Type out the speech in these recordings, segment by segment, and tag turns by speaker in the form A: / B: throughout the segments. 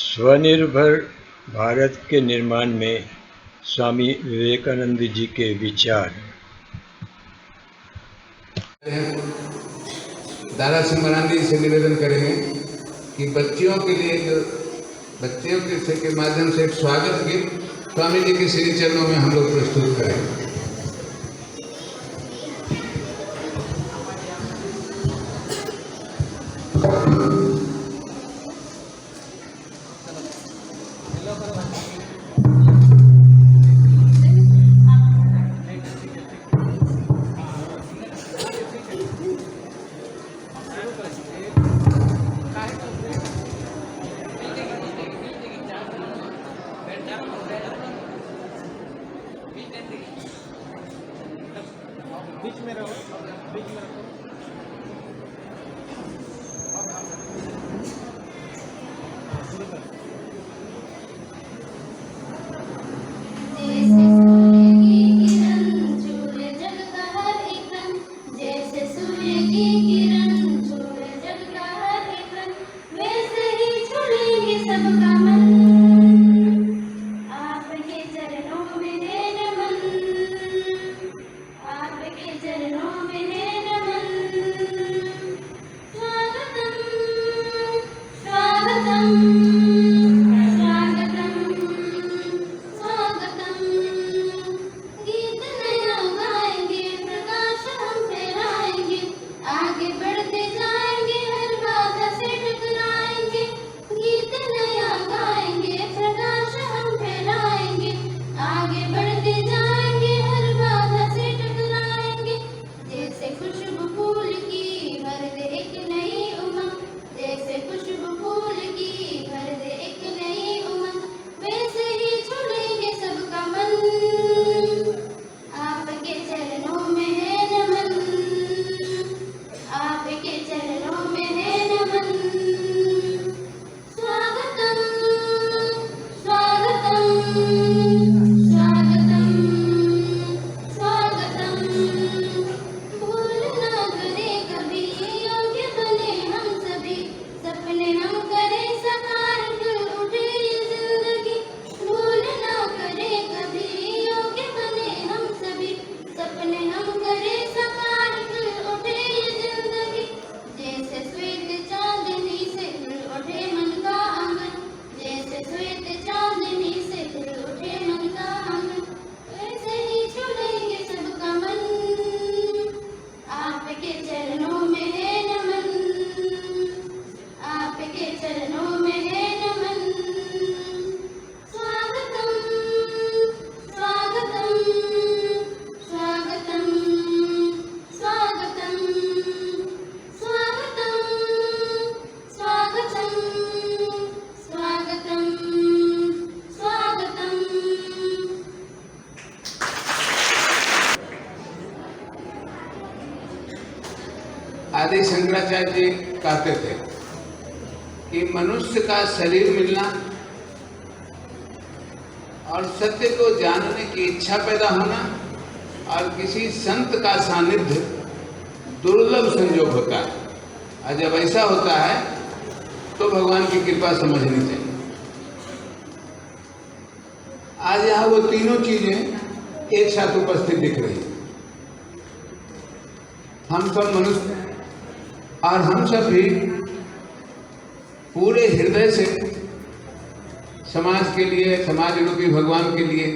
A: स्वनिर्भर भारत के निर्माण में स्वामी विवेकानंद जी के विचार।
B: दारा सिंह मरांडी से निवेदन करेंगे कि बच्चियों के लिए बच्चियों के माध्यम से एक स्वागत गीत स्वामी जी के श्री चरणों में हम लोग प्रस्तुत करें।
C: बीच में रहो, बीच में रखो। आदि शंकराचार्य जी कहते थे कि मनुष्य का शरीर मिलना और सत्य को जानने की इच्छा पैदा होना और किसी संत का सानिध्य दुर्लभ संयोग होता है, और जब ऐसा होता है तो भगवान की कृपा समझनी चाहिए। आज यहाँ वो तीनों चीजें एक साथ उपस्थित दिख रही। हम सब मनुष्य और हम सब भी पूरे हृदय से समाज के लिए, समाज रूपी भगवान के लिए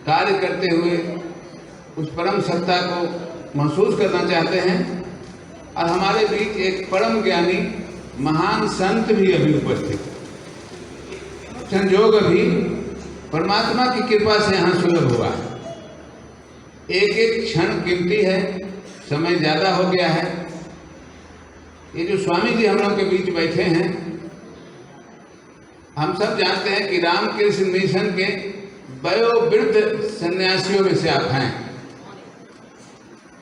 C: कार्य करते हुए उस परम सत्ता को महसूस करना चाहते हैं। और हमारे बीच एक परम ज्ञानी महान संत भी अभी उपस्थित है। संयोग अभी परमात्मा की कृपा से यहाँ सुलभ हुआ है। एक एक क्षण कीमती है, समय ज्यादा हो गया है। ये जो स्वामी जी हम लोग के बीच बैठे हैं, हम सब जानते हैं कि रामकृष्ण मिशन के वयोवृद्ध सन्यासियों में से आप हैं।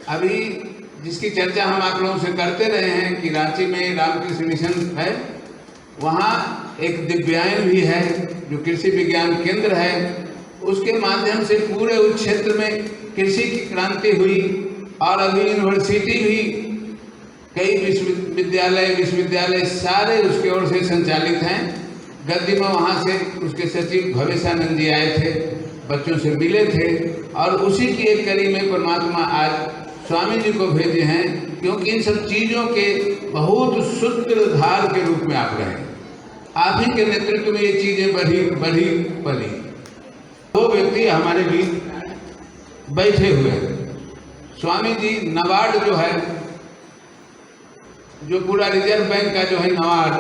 C: अभी जिसकी चर्चा हम आप लोगों से करते रहे हैं कि रांची में रामकृष्ण मिशन है, वहाँ एक दिव्यांग भी है जो कृषि विज्ञान केंद्र है। उसके माध्यम से पूरे उस क्षेत्र में कृषि की क्रांति हुई और अभी यूनिवर्सिटी भी कई विश्वविद्यालय सारे उसके ओर से संचालित हैं, गद्दी में वहाँ से उसके सचिव भवेशानंद जी आए थे, बच्चों से मिले थे और उसी की एक कड़ी में परमात्मा आज स्वामी जी को भेजे हैं, क्योंकि इन सब चीज़ों के बहुत सूत्रधार के रूप में आप रहे। आप ही के नेतृत्व में ये चीज़ें बढ़ी पली। दो व्यक्ति हमारे बीच बैठे हुए हैं। स्वामी जी नबार्ड जो है, जो पूरा रिजर्व बैंक का जो है नबार्ड,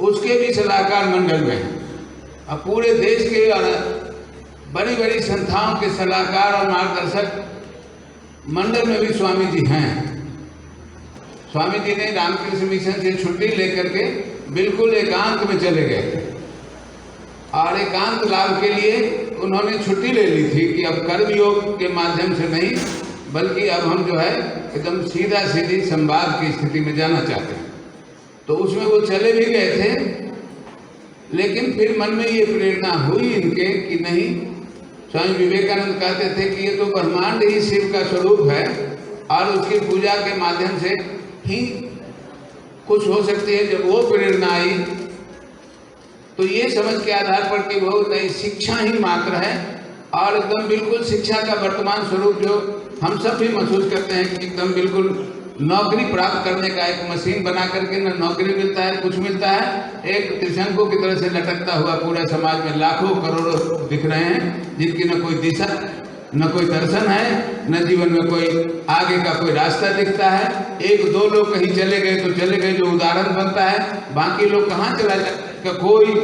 C: उसके भी सलाहकार मंडल में हैं और पूरे देश के और बड़ी बड़ी संस्थाओं के सलाहकार और मार्गदर्शक मंडल में भी स्वामी जी हैं। स्वामी जी ने रामकृष्ण मिशन से छुट्टी लेकर के बिल्कुल एकांत में चले गए और एकांत लाभ के लिए उन्होंने छुट्टी ले ली थी कि अब कर्मयोग के माध्यम से नहीं, बल्कि अब हम जो है एकदम सीधा सीधी संवाद की स्थिति में जाना चाहते हैं। तो उसमें वो चले भी गए थे, लेकिन फिर मन में ये प्रेरणा हुई इनके कि नहीं, स्वामी विवेकानंद कहते थे कि ये तो ब्रह्मांड ही शिव का स्वरूप है और उसकी पूजा के माध्यम से ही कुछ हो सकती है। जब वो प्रेरणा आई तो ये समझ के आधार पर कि वो नहीं, शिक्षा ही मात्र है और एकदम बिल्कुल शिक्षा का वर्तमान स्वरूप जो हम सब भी महसूस करते हैं कि एकदम बिल्कुल नौकरी प्राप्त करने का एक मशीन बना करके न नौकरी मिलता है, कुछ मिलता है, एक त्रिशंकु की तरह से लटकता हुआ पूरा समाज में लाखों करोड़ों दिख रहे हैं, जिनकी न कोई दिशा, न कोई दर्शन है, न जीवन में कोई आगे का कोई रास्ता दिखता है। एक दो लोग कहीं चले गए तो चले गए, जो उदाहरण बनता है, बाकी लोग कहाँ चला जाएगा कोई।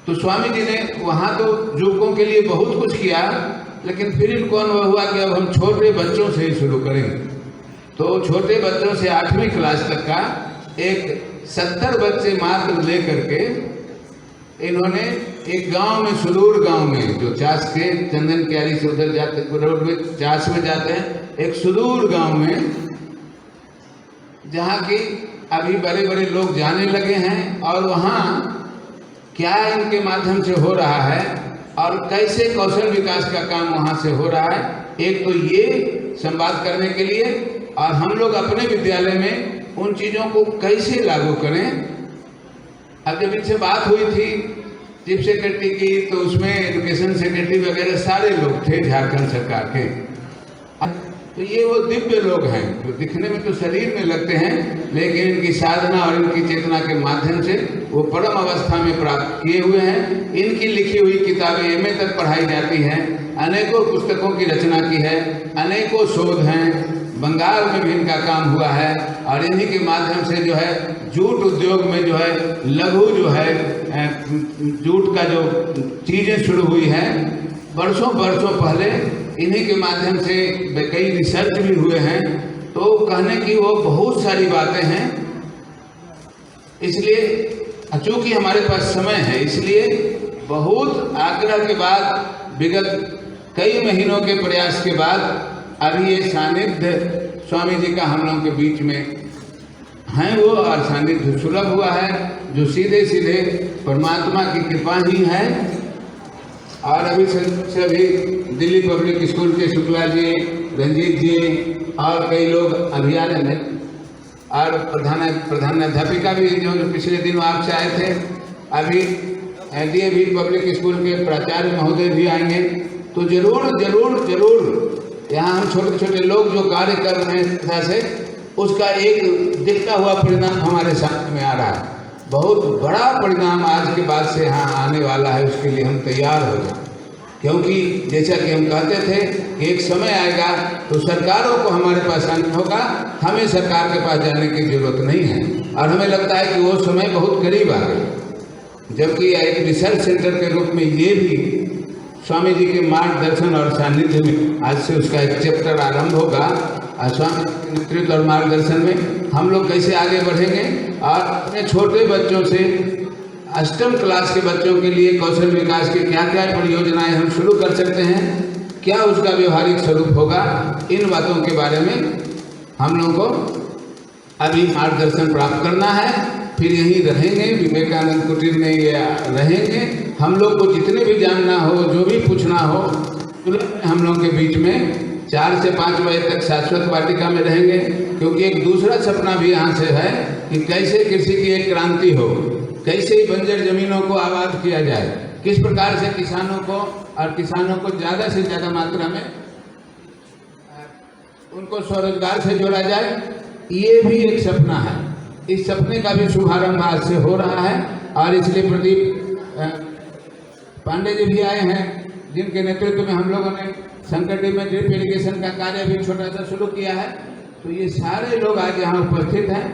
C: तो स्वामी जी ने वहाँ तो युवकों के लिए बहुत कुछ किया, लेकिन फिर इनको अनुभव हुआ कि अब हम छोटे बच्चों से ही शुरू करेंगे। तो छोटे बच्चों से 8वीं क्लास तक का एक 70 बच्चे मात्र ले करके इन्होंने एक गांव में, सुदूर गांव में, जो चास के चंदन क्यारी से उधर जाते, रोड में चास में जाते हैं, एक सुदूर गांव में, जहाँ की अभी बड़े बड़े लोग जाने लगे हैं और वहाँ क्या इनके माध्यम से हो रहा है और कैसे कौशल विकास का काम वहाँ से हो रहा है, एक तो ये संवाद करने के लिए, और हम लोग अपने विद्यालय में उन चीज़ों को कैसे लागू करें। अब जब इनसे बात हुई थी चीफ सेक्रेटरी की, तो उसमें एजुकेशन सेक्रेटरी वगैरह सारे लोग थे झारखंड सरकार के। तो ये वो दिव्य लोग हैं जो दिखने में तो शरीर में लगते हैं, लेकिन इनकी साधना और इनकी चेतना के माध्यम से वो परम अवस्था में प्राप्त किए हुए हैं। इनकी लिखी हुई किताबें एमए तक पढ़ाई जाती हैं, अनेकों पुस्तकों की रचना की है, अनेकों शोध हैं, बंगाल में भी इनका काम हुआ है और इन्हीं के माध्यम से जो है जूट उद्योग में जो है लघु जो है जूट का जो चीज़ें शुरू हुई हैं, वर्षों पहले इन्हीं के माध्यम से कई रिसर्च भी हुए हैं। तो कहने की वो बहुत सारी बातें हैं। इसलिए चूँकि हमारे पास समय है, इसलिए बहुत आग्रह के बाद, विगत कई महीनों के प्रयास के बाद अभी ये सानिध्य स्वामी जी का हम लोगों के बीच में हैं वो, और सानिध्य सुलभ हुआ है जो सीधे सीधे परमात्मा की कृपा ही है। और अभी से अभी दिल्ली पब्लिक स्कूल के शुक्ला जी, रंजीत जी और कई लोग अभी आ रहे हैं, और प्रधानाध्यापिका भी जो पिछले दिनों आपसे आए थे, अभी DAV पब्लिक स्कूल के प्राचार्य महोदय भी आएंगे। तो जरूर यहाँ हम छोटे छोटे लोग जो कार्य कर रहे हैं तरह से, उसका एक दिखता हुआ परिणाम हमारे सामने में आ रहा है। बहुत बड़ा परिणाम आज के बाद से यहाँ आने वाला है, उसके लिए हम तैयार हो जाए, क्योंकि जैसा कि हम कहते थे कि एक समय आएगा तो सरकारों को हमारे पास आना होगा, हमें सरकार के पास जाने की जरूरत नहीं है। और हमें लगता है कि वो समय बहुत करीब आ गया, जबकि एक रिसर्च सेंटर के रूप में ये भी स्वामी जी के मार्गदर्शन और सानिध्य में आज से उसका एक चैप्टर आरंभ होगा। स्वामी के नेतृत्व और मार्गदर्शन में हम लोग कैसे आगे बढ़ेंगे और अपने छोटे बच्चों से 8वीं क्लास के बच्चों के लिए कौशल विकास की क्या क्या परियोजनाएं हम शुरू कर सकते हैं, क्या उसका व्यवहारिक स्वरूप होगा, इन बातों के बारे में हम लोगों को अभी मार्गदर्शन प्राप्त करना है। फिर यहीं रहेंगे, विवेकानंद कुटीर में ये रहेंगे। हम लोग को जितने भी जानना हो, जो भी पूछना हो, हम लोगों के बीच में 4 से 5 बजे तक शाश्वत वाटिका में रहेंगे, क्योंकि एक दूसरा सपना भी यहाँ से है कि कैसे कृषि की एक क्रांति हो, कैसे बंजर जमीनों को आबाद किया जाए, किस प्रकार से किसानों को और किसानों को ज़्यादा से ज़्यादा मात्रा में उनको स्वरोजगार से जोड़ा जाए, ये भी एक सपना है। इस सपने का भी शुभारंभ आज से हो रहा है और इसलिए प्रदीप पांडे जी भी आए हैं, जिनके नेतृत्व में हम लोगों ने संकटी में ड्रिप इरिगेशन का कार्य भी छोटा सा शुरू किया है। तो ये सारे लोग आज यहाँ उपस्थित हैं।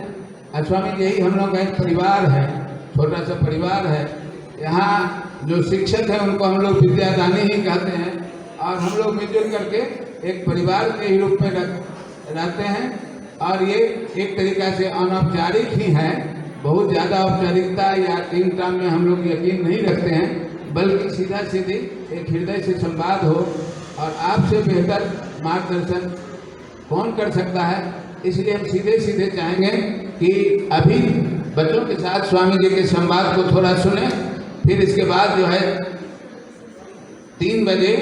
C: स्वामी जी, यही हम लोग का एक परिवार है, छोटा सा परिवार है। यहाँ जो शिक्षक हैं उनको हम लोग विद्यादानी ही कहते हैं और हम लोग मिलजुल करके एक परिवार के ही रूप में रहते हैं। और ये एक तरीका से अनौपचारिक ही है, बहुत ज़्यादा औपचारिकता या तीन टाइम में हम लोग यकीन नहीं रखते हैं, बल्कि सीधा सीधी एक हृदय से संवाद हो। और आपसे बेहतर मार्गदर्शन कौन कर सकता है, इसलिए हम सीधे सीधे चाहेंगे कि अभी बच्चों के साथ स्वामी जी के संवाद को थोड़ा सुने, फिर इसके बाद जो है 3 बजे,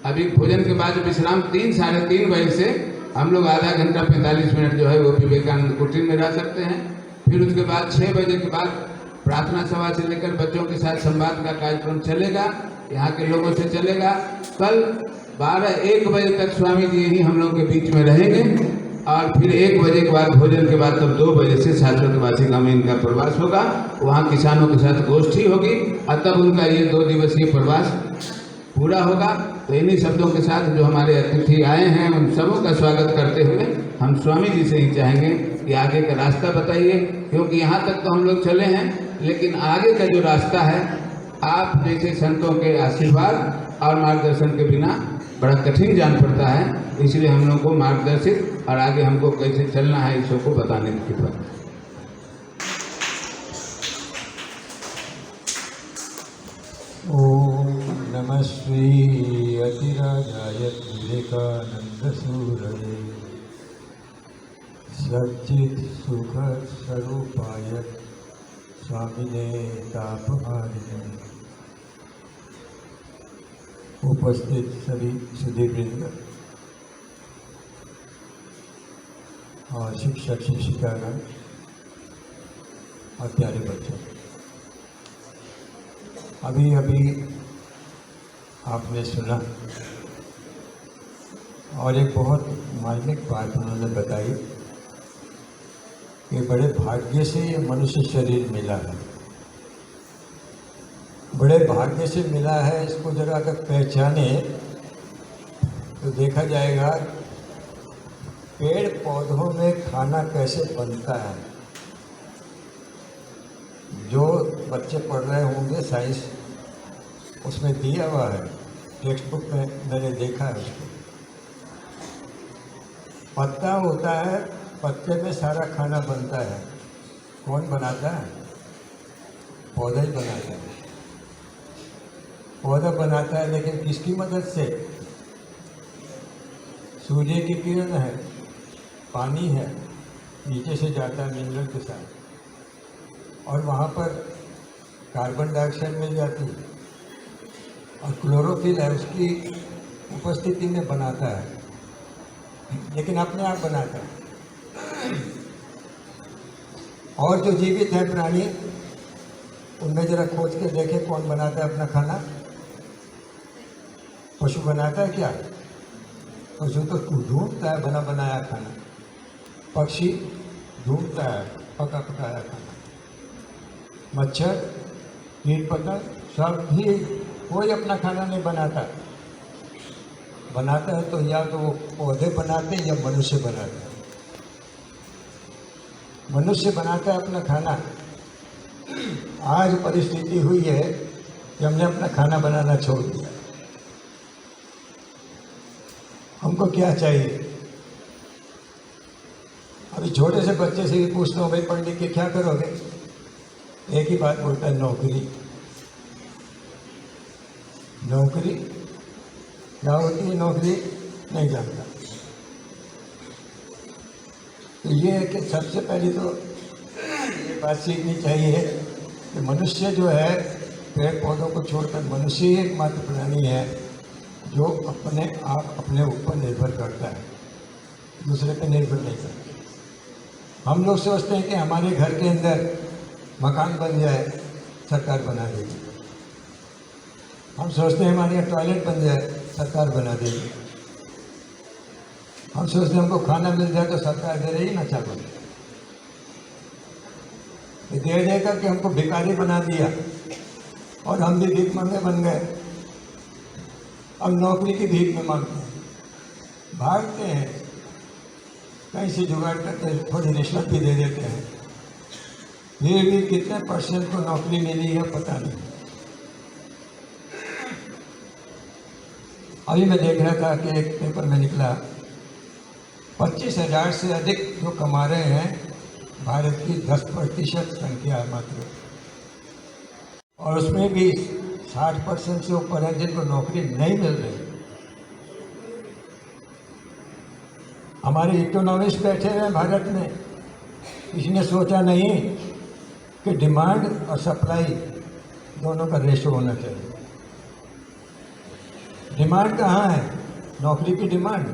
C: अभी भोजन के बाद विश्राम 3 साढ़े 3 बजे से हम लोग आधा घंटा 45 मिनट जो है वो विवेकानंद कुटीर में रह सकते हैं। फिर उसके बाद 6 बजे के बाद प्रार्थना सभा से लेकर बच्चों के साथ संवाद का कार्यक्रम चलेगा, यहाँ के लोगों से चलेगा। कल 12-1 बजे तक स्वामी जी ही हम लोग के बीच में रहेंगे और फिर 1 बजे के बाद भोजन के बाद तब 2 बजे से शाश्वतवासी गाँव में इनका प्रवास होगा। वहाँ किसानों के साथ गोष्ठी होगी और तब उनका ये 2 दिवसीय प्रवास पूरा होगा। तो इन्हीं शब्दों के साथ जो हमारे अतिथि आए हैं उन सबों का स्वागत करते हुए हम स्वामी जी से ही चाहेंगे कि आगे का रास्ता बताइए, क्योंकि यहाँ तक तो हम लोग चले हैं, लेकिन आगे का जो रास्ता है आप जैसे संतों के आशीर्वाद और मार्गदर्शन के बिना बड़ा कठिन जान पड़ता है। इसलिए हम लोग को मार्गदर्शित और आगे हमको कैसे चलना है इसको को बताने की कृपा।
D: ओम नमः श्री अतिराजाय विवेकानंद सूरये सच्चित सुख स्वरूपाय स्वामिने तापहारिणे। उपस्थित सभी सुधीवृंद और शिक्षक शिक्षिकागण और प्यारे बच्चों, अभी अभी आपने सुना और एक बहुत मार्मिक बात उन्होंने बताई कि बड़े भाग्य से ये मनुष्य शरीर मिला है, बड़े भाग्य से मिला है। इसको जरा अगर पहचाने तो देखा जाएगा पेड़ पौधों में खाना कैसे बनता है। जो बच्चे पढ़ रहे होंगे साइंस, उसमें दिया हुआ है, टेक्स्ट बुक में मैंने देखा है उसको। पत्ता होता है, पत्ते में सारा खाना बनता है। कौन बनाता है? पौधा ही बनाता है। पौधा बनाता है, लेकिन किसकी मदद से? सूर्य की किरण है, पानी है, नीचे से जाता है मिनरल के साथ और वहाँ पर कार्बन डाइऑक्साइड मिल जाती है और क्लोरोफिल है, उसकी उपस्थिति में बनाता है, लेकिन अपने आप बनाता है। और जो जीवित है प्राणी, उनमें जरा खोज के देखें कौन बनाता है अपना खाना। पशु बनाता है क्या? पशु तो ढूंढता है बना बनाया खाना। पक्षी ढूंढता है पका पकाया खाना। मच्छर, कीट पतंग सब भी कोई अपना खाना नहीं बनाता। बनाता है तो या तो वो पौधे बनाते हैं या मनुष्य बनाता है। मनुष्य बनाता है अपना खाना। आज परिस्थिति हुई है कि हमने अपना खाना बनाना छोड़ दिया। हमको क्या चाहिए? अभी छोटे से बच्चे से भी पूछता हूँ, भाई पढ़ लिख के क्या करोगे? एक ही बात बोलता है, नौकरी। नौकरी क्या होती है? नौकरी नहीं जानता। तो ये है कि सबसे पहले तो ये बात सीखनी चाहिए कि मनुष्य जो है पेड़ पौधों को छोड़कर मनुष्य ही एकमात्र प्राणी है जो अपने आप अपने ऊपर निर्भर करता है, दूसरे पे निर्भर नहीं करता। हम लोग सोचते हैं कि हमारे घर के अंदर मकान बन जाए सरकार बना देगी। हम सोचते हैं हमारे यहाँ टॉयलेट बन जाए सरकार बना देगी। हम सोचते हैं हमको खाना मिल जाए तो सरकार दे रही ना चावल। दे दे करके हमको भिखारी बना दिया और हम भी भीख मांगे बन गए। अब नौकरी की भीख में मांगते हैं, भागते हैं, कहीं से जुगाड़ करके थोड़ी रिश्वत भी दे देते हैं। फिर भी कितने % को नौकरी मिली है पता नहीं। अभी मैं देख रहा था कि एक पेपर में निकला 25,000 से अधिक जो कमा रहे हैं भारत की 10% संख्या है मात्र, और उसमें भी 60% से ऊपर है जिनको नौकरी नहीं मिल रही। हमारे इकोनॉमिस्ट बैठे हुए हैं भारत में, किसी ने सोचा नहीं कि डिमांड और सप्लाई दोनों का रेशो होना चाहिए। डिमांड कहाँ है? नौकरी की डिमांड,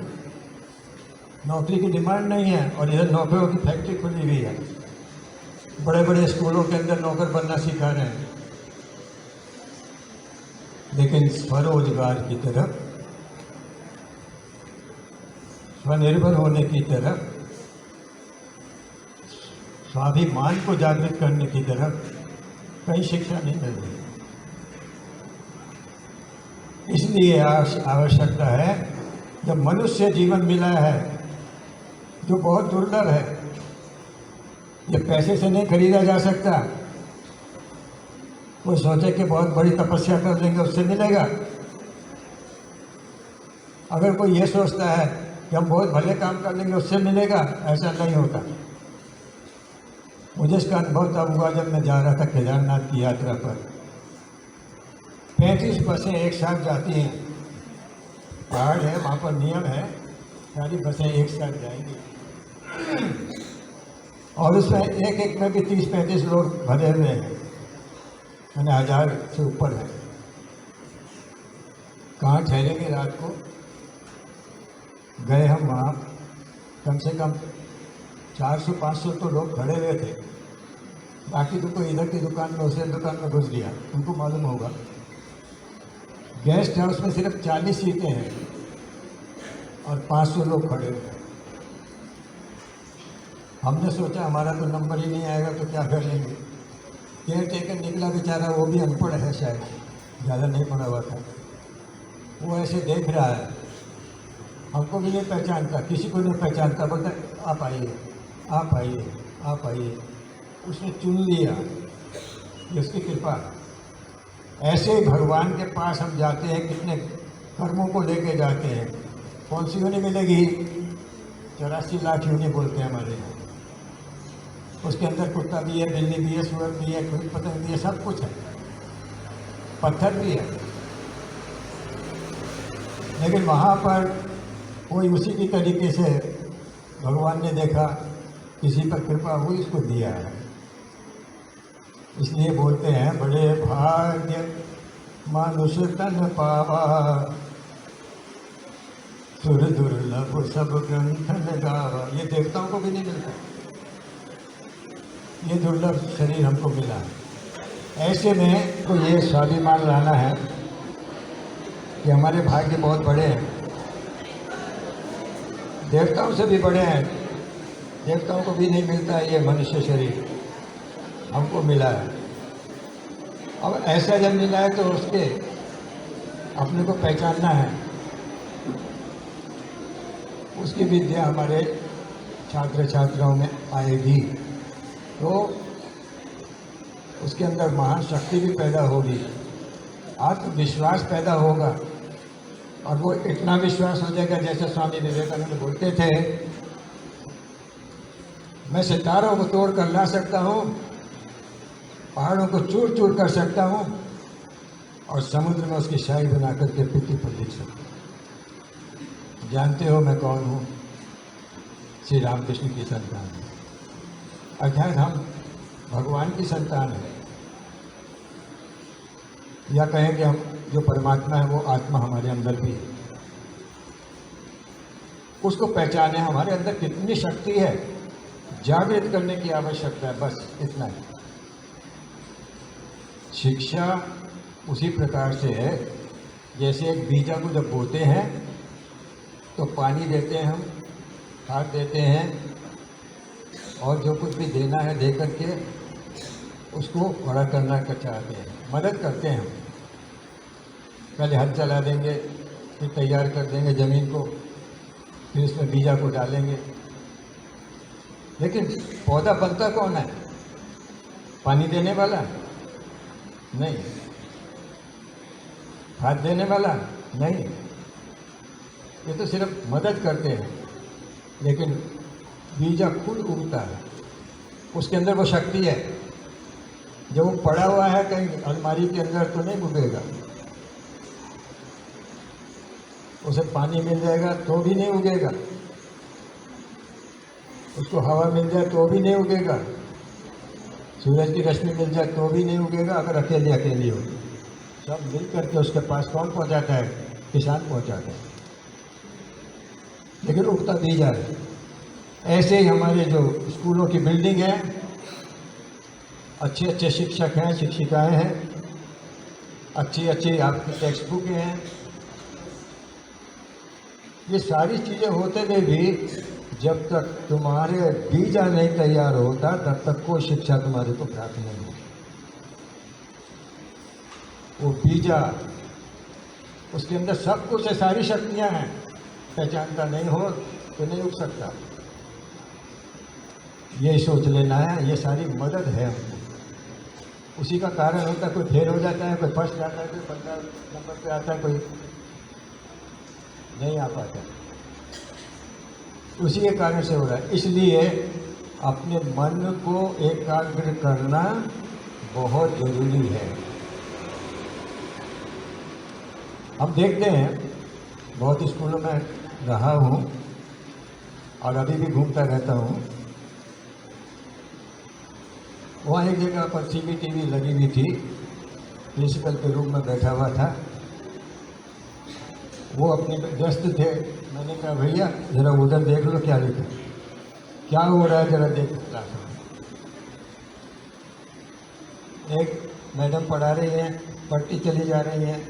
D: नौकरी की डिमांड नहीं है, और इधर नौकरियों की फैक्ट्री खुली हुई है। बड़े बड़े स्कूलों के अंदर नौकर बनना सिखा रहे हैं, लेकिन स्वरोजगार की तरफ, स्वनिर्भर होने की तरफ, स्वाभिमान को जागृत करने की तरफ कहीं शिक्षा नहीं मिल रही। इसलिए आवश्यकता है, जब मनुष्य जीवन मिला है जो बहुत दुर्लभ है, ये पैसे से नहीं खरीदा जा सकता। वो सोचे कि बहुत बड़ी तपस्या कर लेंगे उससे मिलेगा। अगर कोई ये सोचता है कि हम बहुत भले काम कर लेंगे उससे मिलेगा, ऐसा नहीं होता। मुझे इसका अनुभव तब हुआ जब मैं जा रहा था केदारनाथ की यात्रा पर। 35 बसें एक साथ जाती हैं, पहाड़ है वहाँ पर, नियम है, सारी बसें एक साथ जाएंगी, और उसमें एक एक में भी 30-35 लोग भरे हुए हैं, मैंने 1000 से ऊपर है। कहाँ ठहरेंगे रात को? गए हम वहाँ, कम से कम 400-500 तो लोग खड़े हुए थे, बाकी तो कोई इधर की दुकान में उसे दुकान में घुस गया, उनको मालूम होगा। गेस्ट हाउस में सिर्फ 40 सीटें हैं और 500 लोग खड़े हुए हैं। हमने सोचा हमारा तो नंबर ही नहीं आएगा तो क्या कर लेंगे। केयर टेकर निकला बेचारा, वो भी अनपढ़ है शायद, ज़्यादा नहीं पढ़ा हुआ था। वो ऐसे देख रहा है, हमको भी नहीं पहचानता, किसी को नहीं पहचानता, बोलता आप आइए, आप आइए, आप आइए। उसने चुन लिया, ये उसकी कृपा। ऐसे ही भगवान के पास हम जाते हैं, कितने कर्मों को लेके जाते हैं। कौन सी यूनि मिलेगी? 84 लाख यूनि बोलते हैं हमारे यहाँ। उसके अंदर कुत्ता भी है, बिल्ली भी है, सूअर भी है, कोई पतंग भी है, सब कुछ है, पत्थर भी है। लेकिन वहाँ पर कोई उसी की तरीके से भगवान ने देखा किसी पर कृपा हुई, इसको दिया है। इसलिए बोलते हैं बड़े भाग्य मानुष तन पावा, सुर दुर्लभ सब ग्रंथ गावा। ये देवताओं को भी नहीं मिलता, ये दुर्लभ शरीर हमको मिला है। ऐसे में तो ये स्वाभिमान लाना है कि हमारे भाग्य बहुत बड़े हैं, देवताओं से भी बड़े हैं। देवताओं को भी नहीं मिलता है ये मनुष्य शरीर, हमको मिला है। अब ऐसा जब मिला है तो उसके अपने को पहचानना है। उसकी विद्या हमारे छात्र छात्राओं में आएगी तो उसके अंदर महान शक्ति भी पैदा होगी, आत्मविश्वास पैदा होगा, और वो इतना विश्वास हो जाएगा जैसे स्वामी विवेकानंद बोलते थे, मैं सितारों को तोड़ कर ला सकता हूँ, पहाड़ों को चूर चूर कर सकता हूँ, और समुद्र में उसकी शाही बना करके पृथ्वी पर लिख सकता हूँ। जानते हो मैं कौन हूँ? श्री रामकृष्ण की संतान है, अर्थात हम भगवान की संतान है, या कहें कि हम जो परमात्मा है वो आत्मा हमारे अंदर भी है। उसको पहचाने, हमारे अंदर कितनी शक्ति है, जागृत करने की आवश्यकता है, बस इतना है। शिक्षा उसी प्रकार से है जैसे एक बीजा को जब बोते हैं तो पानी देते हैं, हम खाद देते हैं और जो कुछ भी देना है दे करके उसको बड़ा करना का चाहते हैं, मदद करते हैं हम। पहले हल चला देंगे, फिर तैयार कर देंगे ज़मीन को, फिर इसमें बीजा को डालेंगे। लेकिन पौधा बनता कौन है? पानी देने वाला नहीं, खाद देने वाला नहीं, ये तो सिर्फ मदद करते हैं। लेकिन बीजा खुद उगता है, उसके अंदर वो शक्ति है। जब वो पड़ा हुआ है कहीं अलमारी के अंदर तो नहीं उगेगा, उसे पानी मिल जाएगा तो भी नहीं उगेगा, उसको हवा मिल जाए तो भी नहीं उगेगा, सूरज की रोशनी मिल जाए तो भी नहीं उगेगा। अगर अकेली हो, सब मिल करके उसके पास कौन पहुंचाता है? किसान पहुंचाता है, लेकिन उगता बीजा है। ऐसे ही हमारे जो स्कूलों की बिल्डिंग है, अच्छे अच्छे शिक्षक हैं, शिक्षिकाएं हैं, अच्छी अच्छी आपकी टेक्स्ट बुक हैं, ये सारी चीज़ें होते हुए भी जब तक तुम्हारे बीजा नहीं तैयार होता तब तक कोई शिक्षा तुम्हारे को प्राप्त नहीं होगी। वो बीजा, उसके अंदर सब कुछ है, सारी शक्तियां हैं, पहचानता नहीं हो तो नहीं उग सकता। ये सोच लेना है, ये सारी मदद है हमको। उसी का कारण होता है कोई फेल हो जाता है, कोई फर्स्ट आता है, कोई 15 नंबर पे आता है, कोई नहीं आ पाता, उसी के कारण से हो रहा है। इसलिए अपने मन को एकाग्र करना बहुत जरूरी है। हम देखते हैं, बहुत स्कूलों में रहा हूँ और अभी भी घूमता रहता हूँ, वहाँ एक जगह पर CCTV लगी हुई थी, प्रिंसिपल के रूम में बैठा हुआ था, वो अपने व्यस्त थे। मैंने कहा भैया ज़रा उधर देख लो क्या लिखा, क्या हो रहा है, ज़रा देख क्लास में। एक मैडम पढ़ा रही हैं, पढ़ती चली जा रही हैं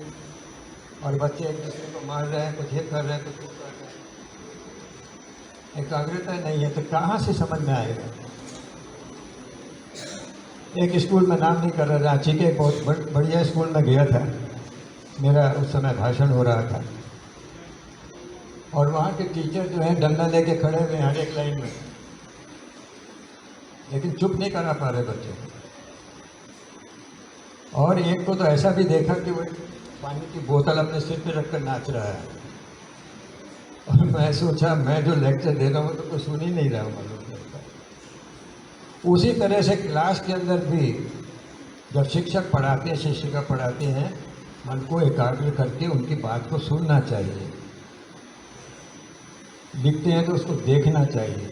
D: और बच्चे एक दूसरे को मार रहे हैं, कुछ ये कर रहे हैं, कुछ वो कर रहे हैं। एकाग्रता नहीं है तो कहाँ से समझ में आएगा। एक स्कूल में नाम नहीं कर रहा, रांची के बहुत बढ़िया स्कूल में गया था, मेरा उस समय भाषण हो रहा था और वहाँ के टीचर जो है डंडा लेके खड़े हुए हर एक लाइन में, लेकिन चुप नहीं करा पा रहे बच्चे। और एक को तो ऐसा भी देखा कि वो पानी की बोतल अपने सिर पे रखकर नाच रहा है और मैं सोचा मैं जो लेक्चर दे रहा हूँ तो कुछ सुन ही नहीं रहा हूँ मालूम करता। उसी तरह से क्लास के अंदर भी जब शिक्षक पढ़ाते हैं, शिक्षिका पढ़ाते हैं, मन को एकाग्र करके उनकी बात को सुनना चाहिए। लिखते हैं तो उसको देखना चाहिए,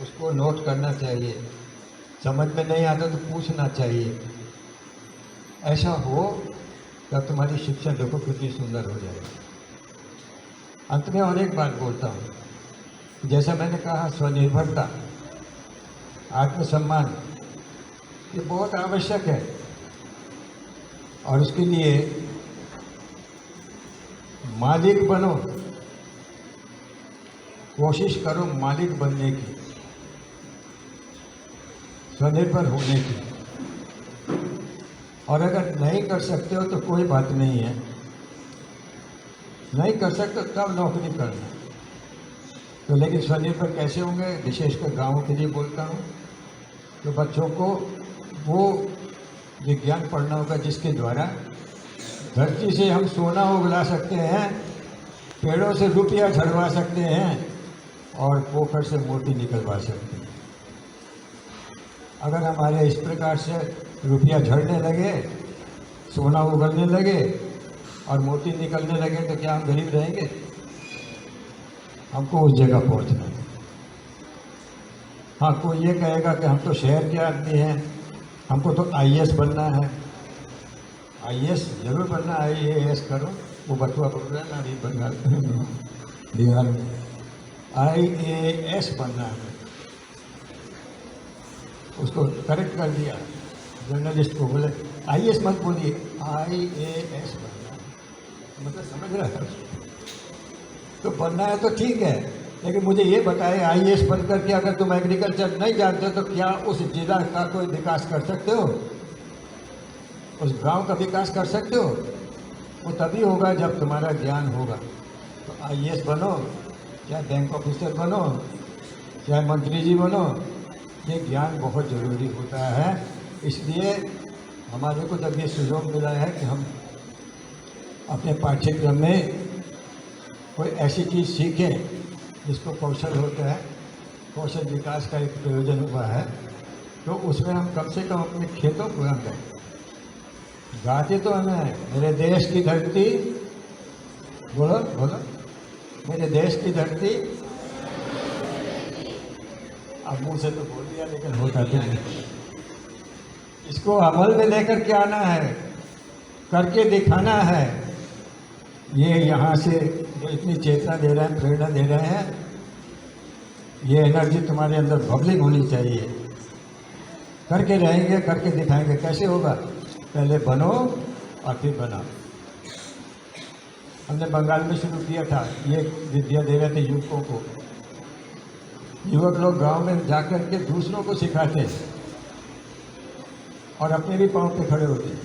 D: उसको नोट करना चाहिए, समझ में नहीं आता तो पूछना चाहिए। ऐसा हो तब तुम्हारी शिक्षा देखो कितनी सुंदर हो जाएगी। अंत में और एक बात बोलता हूँ, जैसा मैंने कहा स्वनिर्भरता, आत्मसम्मान, ये बहुत आवश्यक है और उसके लिए मालिक बनो, कोशिश करो मालिक बनने की, स्वनिर्भर होने की। और अगर नहीं कर सकते हो तो कोई बात नहीं है, नहीं कर सकते तब नौकरी करना। तो लेकिन स्वनिर्भर कैसे होंगे, विशेषकर गाँव के लिए बोलता हूँ, तो बच्चों को वो विज्ञान पढ़ना होगा जिसके द्वारा धरती से हम सोना उगला सकते हैं, पेड़ों से रुपया झड़वा सकते हैं और पोखर से मोती निकलवा सकते हैं। अगर हमारे इस प्रकार से रुपया झड़ने लगे, सोना उगलने लगे और मोती निकलने लगे तो क्या हम गरीब रहेंगे? हमको उस जगह पहुंचना है। हाँ, कोई ये कहेगा कि हम तो शहर के आदमी हैं, हमको तो IAS बनना है। IAS जरूर बनना है, IAS करो, वो बटुआ पकड़ रहा है ना अभी बंगाल बिहार में, IAS बनना है, उसको करेक्ट कर दिया, जर्नलिस्ट को बोले IAS मत बोलिए, IAS बनना है, मतलब समझ रहा है। तो बनना है तो ठीक है, लेकिन मुझे ये बताए IAS बन करके अगर तुम एग्रीकल्चर नहीं जानते तो क्या उस जिला का कोई विकास कर सकते हो, उस गांव का विकास कर सकते हो? वो तभी होगा जब तुम्हारा ज्ञान होगा। तो IAS बनो, चाहे बैंक ऑफिसर बनो, चाहे मंत्री जी बनो, ये ज्ञान बहुत ज़रूरी होता है। इसलिए हमारे को जब ये सुयोग मिला है कि हम अपने पाठ्यक्रम में कोई ऐसी चीज़ सीखें जिसको कौशल होता है, कौशल विकास का एक प्रयोजन हुआ है, तो उसमें हम कम से कम अपने खेतों को हम करें। गाते तो हमें मेरे देश की धरती, बोलो बोलो, मेरे देश की धरती, अब मुँह से तो बोल दिया लेकिन होता तो नहीं। इसको अमल में लेकर के आना है, करके दिखाना है। ये यहाँ से जो इतनी चेतना दे रहे हैं, प्रेरणा दे रहे हैं, ये एनर्जी तुम्हारे अंदर बबलिंग होनी चाहिए। करके रहेंगे, करके दिखाएंगे। कैसे होगा? पहले बनो और फिर बनाओ। हमने बंगाल में शुरू किया था, ये विद्या दे रहे थे युवकों को। युवक लोग गांव में जाकर के दूसरों को सिखाते और अपने भी पाँव पे खड़े होते।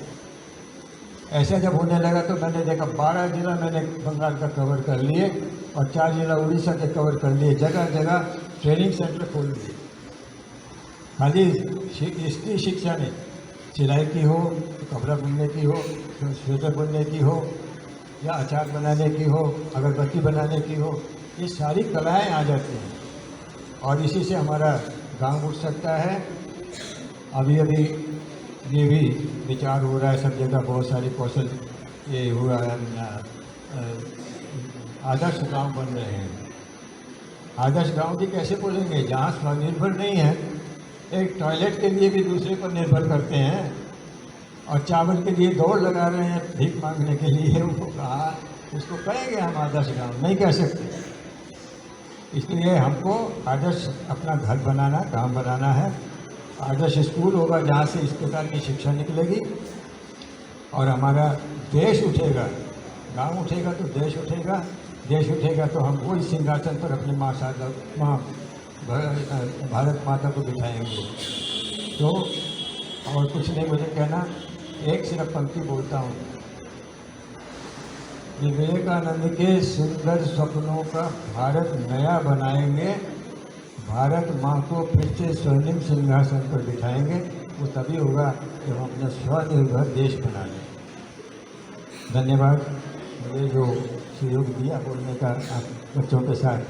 D: ऐसा जब होने लगा तो मैंने देखा 12 जिला मैंने बंगाल का कवर कर लिए और 4 जिला उड़ीसा के कवर कर लिए। जगह जगह ट्रेनिंग सेंटर खोल दिए। खाली स्त्री शिक्षा नहीं, सिलाई की हो, कपड़ा बुनने की हो, स्वेटर बुनने की हो, या अचार बनाने की हो, अगरबत्ती बनाने की हो, ये सारी कलाएं आ जाती हैं और इसी से हमारा गांव उठ सकता है। अभी अभी ये भी विचार हो रहा है सब जगह, बहुत सारे कौशल ये हुआ है, आदर्श गांव बन रहे हैं। आदर्श गांव भी कैसे बोलेंगे? जहाँ स्वनिर्भर नहीं है, एक टॉयलेट के लिए भी दूसरे पर निर्भर करते हैं और चावल के लिए दौड़ लगा रहे हैं भीख मांगने के लिए। उनको कहा, उसको कहेंगे हम आदर्श गांव? नहीं कह सकते। इसलिए हमको आदर्श अपना घर बनाना, काम बनाना है। आदर्श स्कूल होगा जहाँ से इस प्रकार की शिक्षा निकलेगी और हमारा देश उठेगा। गांव उठेगा तो देश उठेगा, देश उठेगा तो हम वही सिंहासन पर अपने माँ भारत माता को बिठाएंगे। तो और कुछ नहीं मुझे कहना, एक सिर्फ पंक्ति बोलता हूँ। विवेकानंद के सुंदर स्वप्नों का भारत नया बनाएंगे, भारत माँ को फिर से स्वर्णिम सिंहासन पर बिठाएंगे। वो तभी होगा जब हम अपना स्वनिर्भर देश बना लें। धन्यवाद मुझे जो सहयोग दिया बोलने का आप बच्चों के साथ,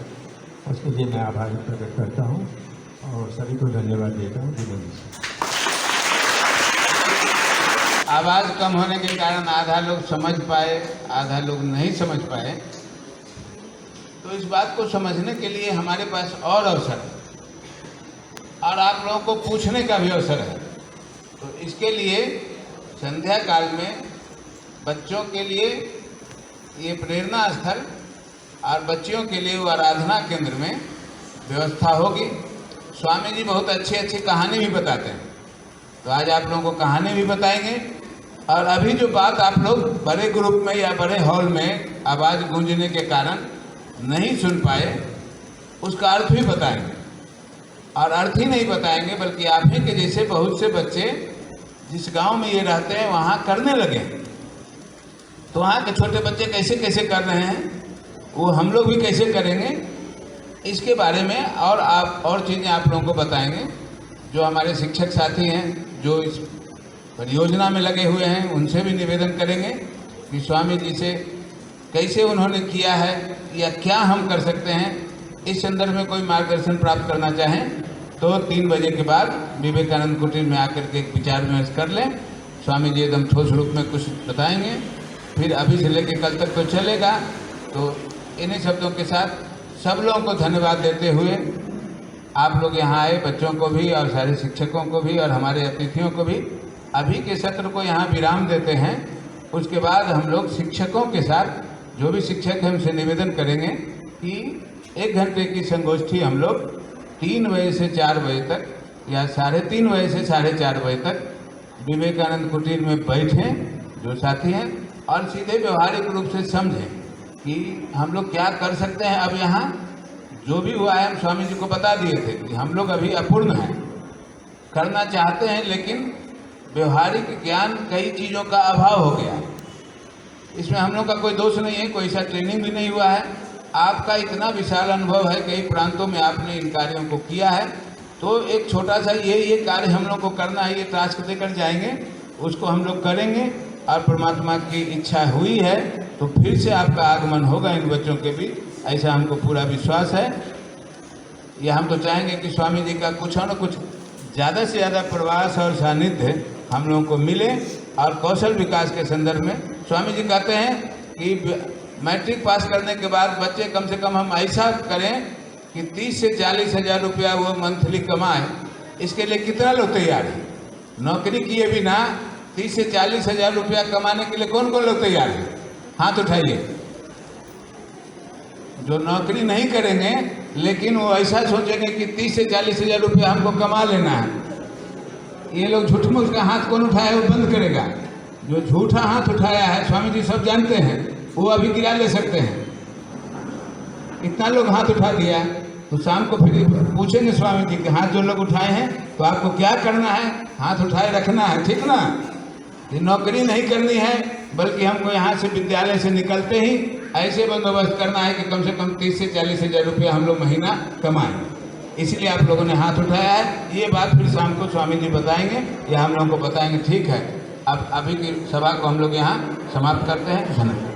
D: उसके लिए मैं आभार प्रकट करता हूँ और सभी को धन्यवाद देता हूँ।
C: आवाज़ कम होने के कारण आधा लोग समझ पाए, आधा लोग नहीं समझ पाए। तो इस बात को समझने के लिए हमारे पास और अवसर है और आप लोगों को पूछने का भी अवसर है। तो इसके लिए संध्या काल में बच्चों के लिए ये प्रेरणा स्थल और बच्चियों के लिए वो आराधना केंद्र में व्यवस्था होगी। स्वामी जी बहुत अच्छी अच्छी कहानी भी बताते हैं, तो आज आप लोगों को कहानी भी बताएंगे। और अभी जो बात आप लोग बड़े ग्रुप में या बड़े हॉल में आवाज़ गूंजने के कारण नहीं सुन पाए, उसका अर्थ भी बताएंगे। और अर्थ ही नहीं बताएंगे बल्कि आप ही के जैसे बहुत से बच्चे जिस गांव में ये रहते हैं वहाँ करने लगे। तो वहाँ के छोटे बच्चे कैसे कैसे कर रहे हैं, वो हम लोग भी कैसे करेंगे, इसके बारे में और चीज़ें आप लोगों को बताएंगे। जो हमारे शिक्षक साथी हैं जो इस परियोजना में लगे हुए हैं, उनसे भी निवेदन करेंगे कि स्वामी जी से कैसे उन्होंने किया है या क्या हम कर सकते हैं। इस संदर्भ में कोई मार्गदर्शन प्राप्त करना चाहें तो 3 बजे के बाद विवेकानंद कुटीर में आकर के एक विचार विमर्श कर लें। स्वामी जी एकदम ठोस रूप में कुछ बताएंगे, फिर अभी से लेकर कल तक तो चलेगा। तो इन्हीं शब्दों के साथ सब लोगों को धन्यवाद देते हुए आप लोग यहाँ आए, बच्चों को भी और सारे शिक्षकों को भी और हमारे अतिथियों को भी अभी के सत्र को यहाँ विराम देते हैं। उसके बाद हम लोग शिक्षकों के साथ जो भी शिक्षक हैं उनसे निवेदन करेंगे कि 1 घंटे की संगोष्ठी हम लोग 3 बजे से 4 बजे तक या 3:30 बजे से 4:30 बजे तक विवेकानंद कुटीर में बैठें जो साथी हैं और सीधे व्यवहारिक रूप से समझें कि हम लोग क्या कर सकते हैं। अब यहाँ जो भी हुआ है हम स्वामी जी को बता दिए थे कि हम लोग अभी अपूर्ण हैं, करना चाहते हैं लेकिन व्यवहारिक ज्ञान कई चीज़ों का अभाव हो गया। इसमें हम लोग का कोई दोष नहीं है, कोई सा ट्रेनिंग भी नहीं हुआ है। आपका इतना विशाल अनुभव है, कई प्रांतों में आपने इन कार्यों को किया है, तो एक छोटा सा ये कार्य हम लोग को करना है, ये टास्क देकर जाएंगे, उसको हम लोग करेंगे और परमात्मा की इच्छा हुई है तो फिर से आपका आगमन होगा इन बच्चों के भी, ऐसा हमको पूरा विश्वास है। ये हम तो चाहेंगे कि स्वामी जी का कुछ न कुछ ज़्यादा से ज़्यादा प्रवास और सानिध्य हम लोगों को मिले। और कौशल विकास के संदर्भ में स्वामी जी कहते हैं कि मैट्रिक पास करने के बाद बच्चे कम से कम हम ऐसा करें कि 30 से 40 हज़ार रुपया वो मंथली कमाए। इसके लिए कितना लोग तैयार हैं? नौकरी किए बिना 30 से 40 हज़ार रुपया कमाने के लिए कौन कौन लोग तैयार हैं? हाथ उठाइए। जो नौकरी नहीं करेंगे लेकिन वो ऐसा सोचेंगे कि 30 से 40 हज़ार रुपया हमको कमा लेना है, ये लोग झूठ मूठ का हाथ कौन उठाया वो बंद करेगा। जो झूठा हाथ उठाया है स्वामी जी सब जानते हैं, वो अभी गिरा ले सकते हैं। इतना लोग हाथ उठा दिया तो शाम को फिर पूछेंगे स्वामी जी कि हाथ जो लोग उठाए हैं तो आपको क्या करना है? हाथ उठाए रखना है, ठीक ना? ये नौकरी नहीं करनी है बल्कि हमको यहाँ से विद्यालय से निकलते ही ऐसे बंदोबस्त करना है कि कम से कम 30 से 40 हज़ार रुपया हम लोग महीना कमाएं। इसलिए आप लोगों ने हाथ उठाया है। ये बात फिर शाम को स्वामी जी बताएंगे या हम लोगों को बताएंगे, ठीक है। अब अभी की सभा को हम लोग यहाँ समाप्त करते हैं। धन्यवाद।